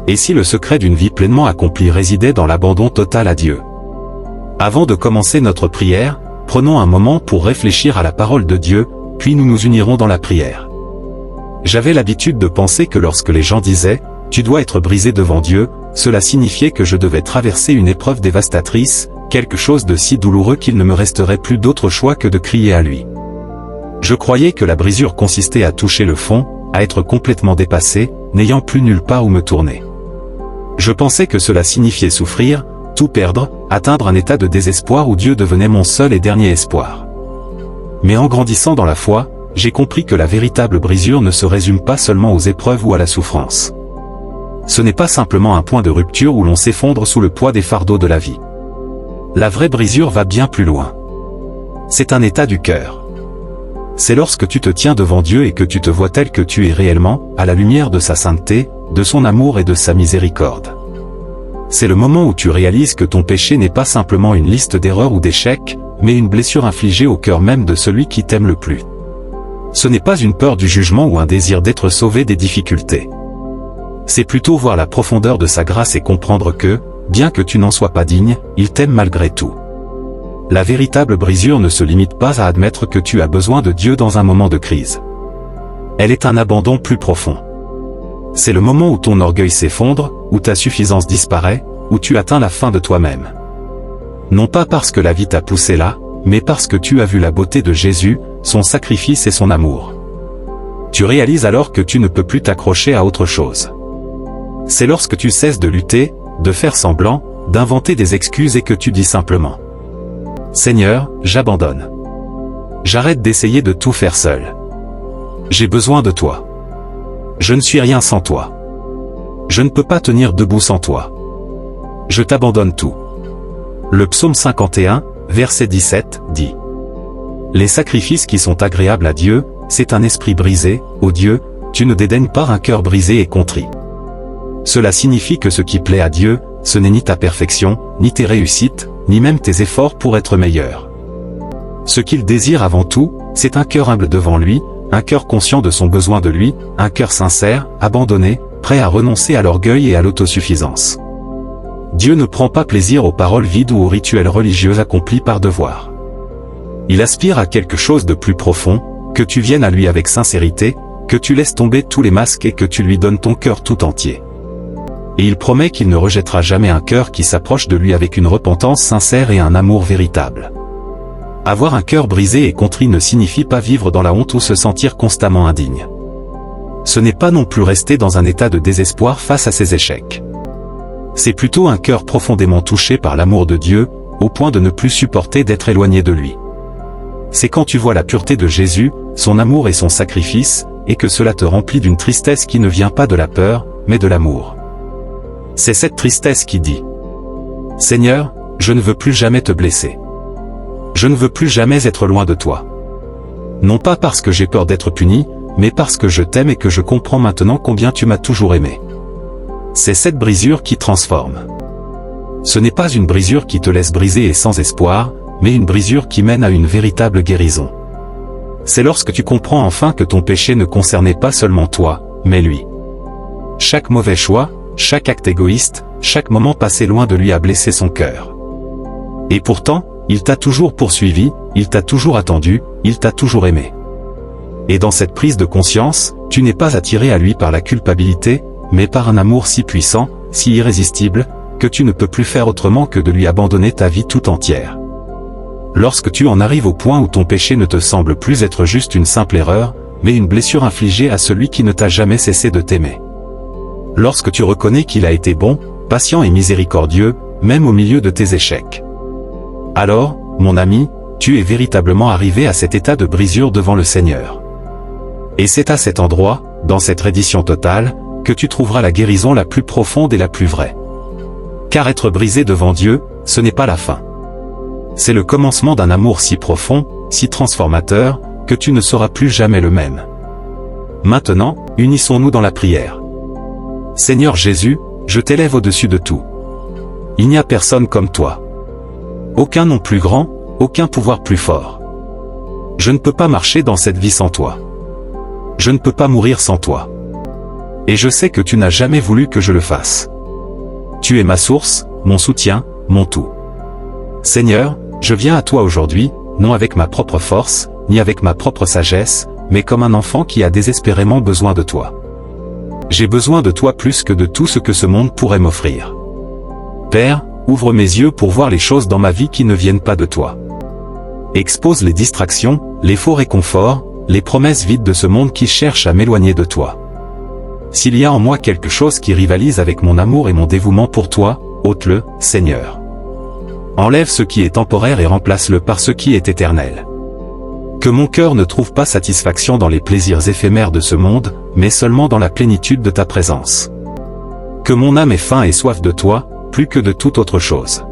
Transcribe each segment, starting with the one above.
Et si le secret d'une vie pleinement accomplie résidait dans l'abandon total à Dieu? Avant de commencer notre prière, prenons un moment pour réfléchir à la parole de Dieu, puis nous nous unirons dans la prière. J'avais l'habitude de penser que lorsque les gens disaient « Tu dois être brisé devant Dieu », cela signifiait que je devais traverser une épreuve dévastatrice, quelque chose de si douloureux qu'il ne me resterait plus d'autre choix que de crier à lui. Je croyais que la brisure consistait à toucher le fond, à être complètement dépassé, n'ayant plus nulle part où me tourner. Je pensais que cela signifiait souffrir, tout perdre, atteindre un état de désespoir où Dieu devenait mon seul et dernier espoir. Mais en grandissant dans la foi, j'ai compris que la véritable brisure ne se résume pas seulement aux épreuves ou à la souffrance. Ce n'est pas simplement un point de rupture où l'on s'effondre sous le poids des fardeaux de la vie. La vraie brisure va bien plus loin. C'est un état du cœur. C'est lorsque tu te tiens devant Dieu et que tu te vois tel que tu es réellement, à la lumière de sa sainteté, de son amour et de sa miséricorde. C'est le moment où tu réalises que ton péché n'est pas simplement une liste d'erreurs ou d'échecs, mais une blessure infligée au cœur même de celui qui t'aime le plus. Ce n'est pas une peur du jugement ou un désir d'être sauvé des difficultés. C'est plutôt voir la profondeur de sa grâce et comprendre que, bien que tu n'en sois pas digne, il t'aime malgré tout. La véritable brisure ne se limite pas à admettre que tu as besoin de Dieu dans un moment de crise. Elle est un abandon plus profond. C'est le moment où ton orgueil s'effondre, où ta suffisance disparaît, où tu atteins la fin de toi-même. Non pas parce que la vie t'a poussé là, mais parce que tu as vu la beauté de Jésus, son sacrifice et son amour. Tu réalises alors que tu ne peux plus t'accrocher à autre chose. C'est lorsque tu cesses de lutter, de faire semblant, d'inventer des excuses et que tu dis simplement « Seigneur, j'abandonne. J'arrête d'essayer de tout faire seul. J'ai besoin de toi. Je ne suis rien sans toi. Je ne peux pas tenir debout sans toi. Je t'abandonne tout. » Le psaume 51, verset 17, dit « Les sacrifices qui sont agréables à Dieu, c'est un esprit brisé, ô Dieu, tu ne dédaignes pas un cœur brisé et contrit. » Cela signifie que ce qui plaît à Dieu, ce n'est ni ta perfection, ni tes réussites, ni même tes efforts pour être meilleur. Ce qu'il désire avant tout, c'est un cœur humble devant lui, un cœur conscient de son besoin de lui, un cœur sincère, abandonné, prêt à renoncer à l'orgueil et à l'autosuffisance. Dieu ne prend pas plaisir aux paroles vides ou aux rituels religieux accomplis par devoir. Il aspire à quelque chose de plus profond, que tu viennes à lui avec sincérité, que tu laisses tomber tous les masques et que tu lui donnes ton cœur tout entier. Et il promet qu'il ne rejettera jamais un cœur qui s'approche de lui avec une repentance sincère et un amour véritable. Avoir un cœur brisé et contrit ne signifie pas vivre dans la honte ou se sentir constamment indigne. Ce n'est pas non plus rester dans un état de désespoir face à ses échecs. C'est plutôt un cœur profondément touché par l'amour de Dieu, au point de ne plus supporter d'être éloigné de lui. C'est quand tu vois la pureté de Jésus, son amour et son sacrifice, et que cela te remplit d'une tristesse qui ne vient pas de la peur, mais de l'amour. C'est cette tristesse qui dit « Seigneur, je ne veux plus jamais te blesser. Je ne veux plus jamais être loin de toi. Non pas parce que j'ai peur d'être puni, mais parce que je t'aime et que je comprends maintenant combien tu m'as toujours aimé. » C'est cette brisure qui transforme. Ce n'est pas une brisure qui te laisse briser et sans espoir, mais une brisure qui mène à une véritable guérison. C'est lorsque tu comprends enfin que ton péché ne concernait pas seulement toi, mais lui. Chaque mauvais choix, chaque acte égoïste, chaque moment passé loin de lui a blessé son cœur. Et pourtant, il t'a toujours poursuivi, il t'a toujours attendu, il t'a toujours aimé. Et dans cette prise de conscience, tu n'es pas attiré à lui par la culpabilité, mais par un amour si puissant, si irrésistible, que tu ne peux plus faire autrement que de lui abandonner ta vie tout entière. Lorsque tu en arrives au point où ton péché ne te semble plus être juste une simple erreur, mais une blessure infligée à celui qui ne t'a jamais cessé de t'aimer. Lorsque tu reconnais qu'il a été bon, patient et miséricordieux, même au milieu de tes échecs. Alors, mon ami, tu es véritablement arrivé à cet état de brisure devant le Seigneur. Et c'est à cet endroit, dans cette reddition totale, que tu trouveras la guérison la plus profonde et la plus vraie. Car être brisé devant Dieu, ce n'est pas la fin. C'est le commencement d'un amour si profond, si transformateur, que tu ne seras plus jamais le même. Maintenant, unissons-nous dans la prière. Seigneur Jésus, je t'élève au-dessus de tout. Il n'y a personne comme toi. Aucun nom plus grand, aucun pouvoir plus fort. Je ne peux pas marcher dans cette vie sans toi. Je ne peux pas mourir sans toi. Et je sais que tu n'as jamais voulu que je le fasse. Tu es ma source, mon soutien, mon tout. Seigneur, je viens à toi aujourd'hui, non avec ma propre force, ni avec ma propre sagesse, mais comme un enfant qui a désespérément besoin de toi. J'ai besoin de toi plus que de tout ce que ce monde pourrait m'offrir. Père, ouvre mes yeux pour voir les choses dans ma vie qui ne viennent pas de toi. Expose les distractions, les faux réconforts, les promesses vides de ce monde qui cherche à m'éloigner de toi. S'il y a en moi quelque chose qui rivalise avec mon amour et mon dévouement pour toi, ôte-le, Seigneur. Enlève ce qui est temporaire et remplace-le par ce qui est éternel. Que mon cœur ne trouve pas satisfaction dans les plaisirs éphémères de ce monde, mais seulement dans la plénitude de ta présence. Que mon âme ait faim et soif de toi, plus que de toute autre chose.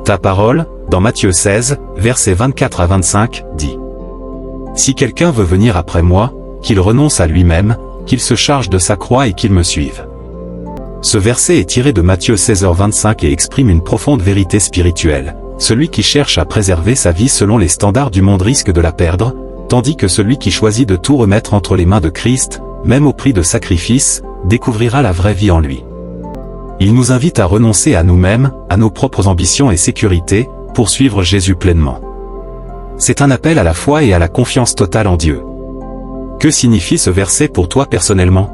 Ta parole, dans Matthieu 16, versets 24 à 25, dit: Si quelqu'un veut venir après moi, qu'il renonce à lui-même, qu'il se charge de sa croix et qu'il me suive. Ce verset est tiré de Matthieu 16h25 et exprime une profonde vérité spirituelle. Celui qui cherche à préserver sa vie selon les standards du monde risque de la perdre, tandis que celui qui choisit de tout remettre entre les mains de Christ, même au prix de sacrifice, découvrira la vraie vie en lui. Il nous invite à renoncer à nous-mêmes, à nos propres ambitions et sécurités, pour suivre Jésus pleinement. C'est un appel à la foi et à la confiance totale en Dieu. Que signifie ce verset pour toi personnellement?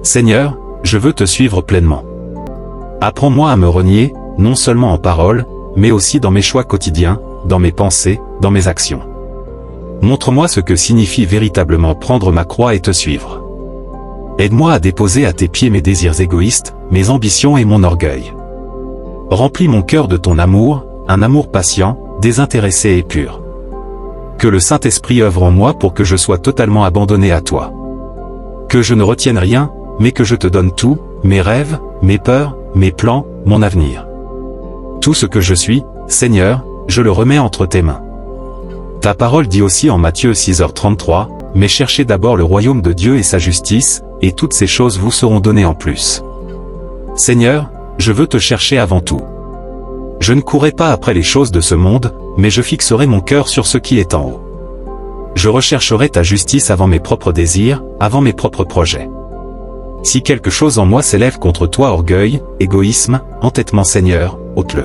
Seigneur, je veux te suivre pleinement. Apprends-moi à me renier, non seulement en parole, mais aussi dans mes choix quotidiens, dans mes pensées, dans mes actions. Montre-moi ce que signifie véritablement prendre ma croix et te suivre. Aide-moi à déposer à tes pieds mes désirs égoïstes, mes ambitions et mon orgueil. Remplis mon cœur de ton amour, un amour patient, désintéressé et pur. Que le Saint-Esprit œuvre en moi pour que je sois totalement abandonné à toi. Que je ne retienne rien, mais que je te donne tout, mes rêves, mes peurs, mes plans, mon avenir. Tout ce que je suis, Seigneur, je le remets entre tes mains. Ta parole dit aussi en Matthieu 6h33, « Mais cherchez d'abord le royaume de Dieu et sa justice, et toutes ces choses vous seront données en plus. » Seigneur, je veux te chercher avant tout. Je ne courrai pas après les choses de ce monde, mais je fixerai mon cœur sur ce qui est en haut. Je rechercherai ta justice avant mes propres désirs, avant mes propres projets. Si quelque chose en moi s'élève contre toi, orgueil, égoïsme, entêtement, Seigneur, ôte-le.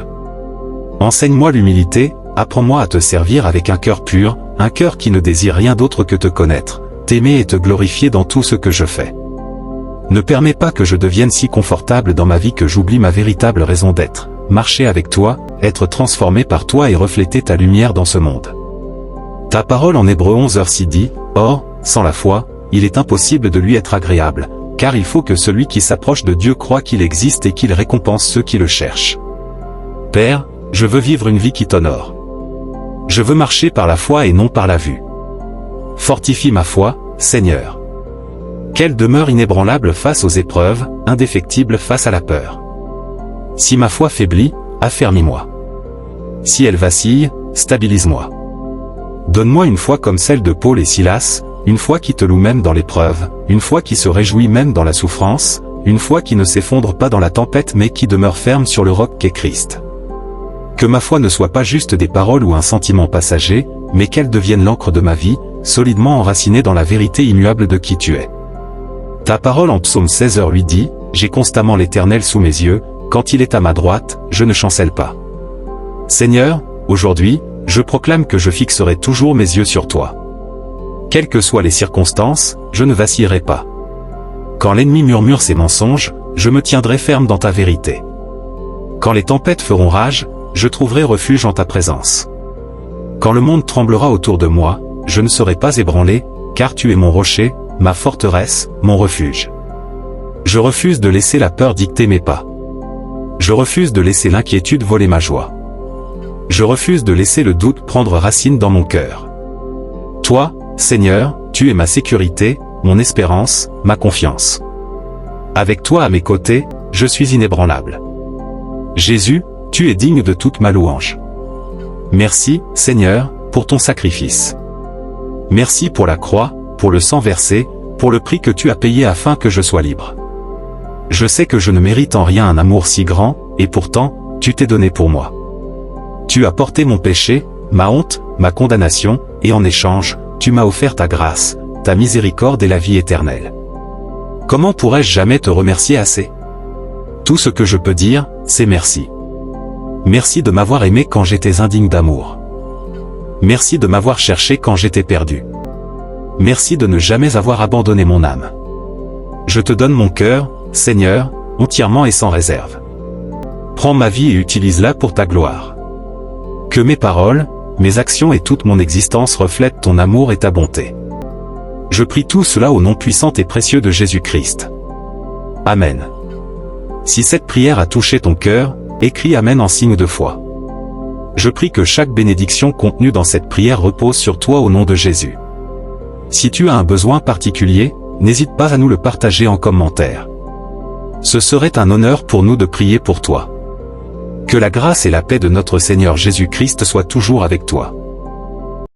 Enseigne-moi l'humilité, apprends-moi à te servir avec un cœur pur, un cœur qui ne désire rien d'autre que te connaître, t'aimer et te glorifier dans tout ce que je fais. Ne permets pas que je devienne si confortable dans ma vie que j'oublie ma véritable raison d'être, marcher avec toi, être transformé par toi et refléter ta lumière dans ce monde. Ta parole en Hébreux 11h6 dit, « Or, sans la foi, il est impossible de lui être agréable, car il faut que celui qui s'approche de Dieu croie qu'il existe et qu'il récompense ceux qui le cherchent. » Père, je veux vivre une vie qui t'honore. Je veux marcher par la foi et non par la vue. Fortifie ma foi, Seigneur. Qu'elle demeure inébranlable face aux épreuves, indéfectible face à la peur. Si ma foi faiblit, affermis-moi. Si elle vacille, stabilise-moi. Donne-moi une foi comme celle de Paul et Silas, une foi qui te loue même dans l'épreuve, une foi qui se réjouit même dans la souffrance, une foi qui ne s'effondre pas dans la tempête mais qui demeure ferme sur le roc qu'est Christ. Que ma foi ne soit pas juste des paroles ou un sentiment passager, mais qu'elle devienne l'encre de ma vie, solidement enracinée dans la vérité immuable de qui tu es. Ta parole en Psaume 16h8 dit, « J'ai constamment l'Éternel sous mes yeux, quand il est à ma droite, je ne chancelle pas. » Seigneur, aujourd'hui, je proclame que je fixerai toujours mes yeux sur toi. Quelles que soient les circonstances, je ne vacillerai pas. Quand l'ennemi murmure ses mensonges, je me tiendrai ferme dans ta vérité. Quand les tempêtes feront rage, je trouverai refuge en ta présence. Quand le monde tremblera autour de moi, je ne serai pas ébranlé, car tu es mon rocher, ma forteresse, mon refuge. Je refuse de laisser la peur dicter mes pas. Je refuse de laisser l'inquiétude voler ma joie. Je refuse de laisser le doute prendre racine dans mon cœur. Toi, Seigneur, tu es ma sécurité, mon espérance, ma confiance. Avec toi à mes côtés, je suis inébranlable. Jésus, tu es digne de toute ma louange. Merci, Seigneur, pour ton sacrifice. Merci pour la croix, pour le sang versé, pour le prix que tu as payé afin que je sois libre. Je sais que je ne mérite en rien un amour si grand, et pourtant, tu t'es donné pour moi. Tu as porté mon péché, ma honte, ma condamnation, et en échange, tu m'as offert ta grâce, ta miséricorde et la vie éternelle. Comment pourrais-je jamais te remercier assez? Tout ce que je peux dire, c'est merci. Merci de m'avoir aimé quand j'étais indigne d'amour. Merci de m'avoir cherché quand j'étais perdu. Merci de ne jamais avoir abandonné mon âme. Je te donne mon cœur, Seigneur, entièrement et sans réserve. Prends ma vie et utilise-la pour ta gloire. Que mes paroles, mes actions et toute mon existence reflètent ton amour et ta bonté. Je prie tout cela au nom puissant et précieux de Jésus-Christ. Amen. Si cette prière a touché ton cœur, écris Amen en signe de foi. Je prie que chaque bénédiction contenue dans cette prière repose sur toi au nom de Jésus. Si tu as un besoin particulier, n'hésite pas à nous le partager en commentaire. Ce serait un honneur pour nous de prier pour toi. Que la grâce et la paix de notre Seigneur Jésus-Christ soient toujours avec toi.